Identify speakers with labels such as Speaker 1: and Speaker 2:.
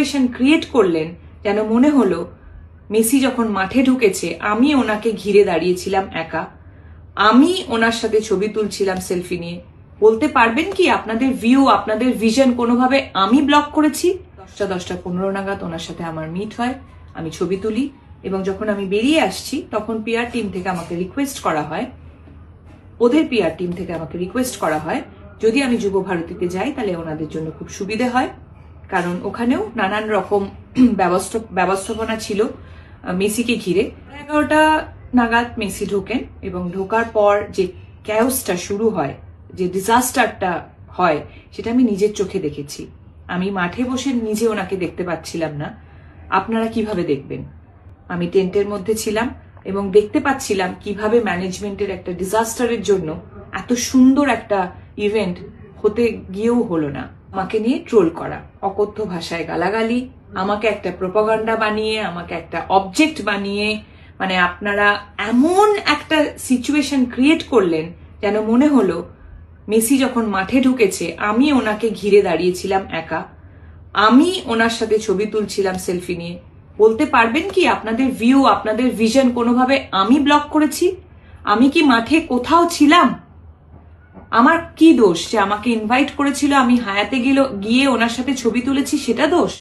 Speaker 1: Situation create করলেন যেন মনে হলো মেসি যখন মাঠে ঢুকেছে আমি ওনাকে ঘিরে দাঁড়িয়েছিলাম একা, আমি ওনার সাথে ছবি তুলছিলাম সেলফি নিয়ে। বলতে পারবেন কি আপনাদের ভিউ, আপনাদের ভিশন কোনোভাবে আমি ব্লক করেছি? 10:15 নাগাদ ওনার সাথে আমার মিট হয়, আমি ছবি তুলি এবং যখন আমি বেরিয়ে আসছি তখন পিআর টিম থেকে আমাকে রিকোয়েস্ট করা হয়, ওদের পিআর টিম থেকে আমাকে রিকোয়েস্ট করা হয় যদি আমি যুব ভারতীতে যাই তাহলে ওনাদের জন্য খুব সুবিধে হয়, কারণ ওখানেও নানান রকম ব্যবস্থাপনা ছিল মেসিকে ঘিরে। 11টা নাগাদ মেসি ঢোকেন এবং ঢোকার পর যে ক্যাওসটা শুরু হয়, যে ডিজাস্টারটা হয়, সেটা আমি নিজের চোখে দেখেছি। আমি মাঠে বসে নিজে ওনাকে দেখতে পাচ্ছিলাম না, আপনারা কিভাবে দেখবেন? আমি টেন্টের মধ্যে ছিলাম এবং দেখতে পাচ্ছিলাম কিভাবে ম্যানেজমেন্টের একটা ডিজাস্টারের জন্য এত সুন্দর একটা ইভেন্ট হতে গিয়েও হলো না। আমাকে নিয়ে ট্রোল করা, অকথ্য ভাষায় গালাগালি, আমাকে একটা প্রোপাগান্ডা বানিয়ে, আমাকে একটা অবজেক্ট বানিয়ে, মানে আপনারা এমন একটা সিচুয়েশন ক্রিয়েট করলেন যেন মনে হলো মেসি যখন মাঠে ঢুকেছে আমি ওনাকে ঘিরে দাঁড়িয়েছিলাম একা, আমি ওনার সাথে ছবি তুলছিলাম সেলফি নিয়ে। বলতে পারবেন কি আপনাদের ভিউ, আপনাদের ভিশন কোনোভাবে আমি ব্লক করেছি? আমি কি মাঠে কোথাও ছিলাম? আমার কি দোষ যে আমাকে ইনভাইট করেছিল, আমি হায়াতে গিয়ে ওনার সাথে ছবি তুলেছি, সেটা দোষ?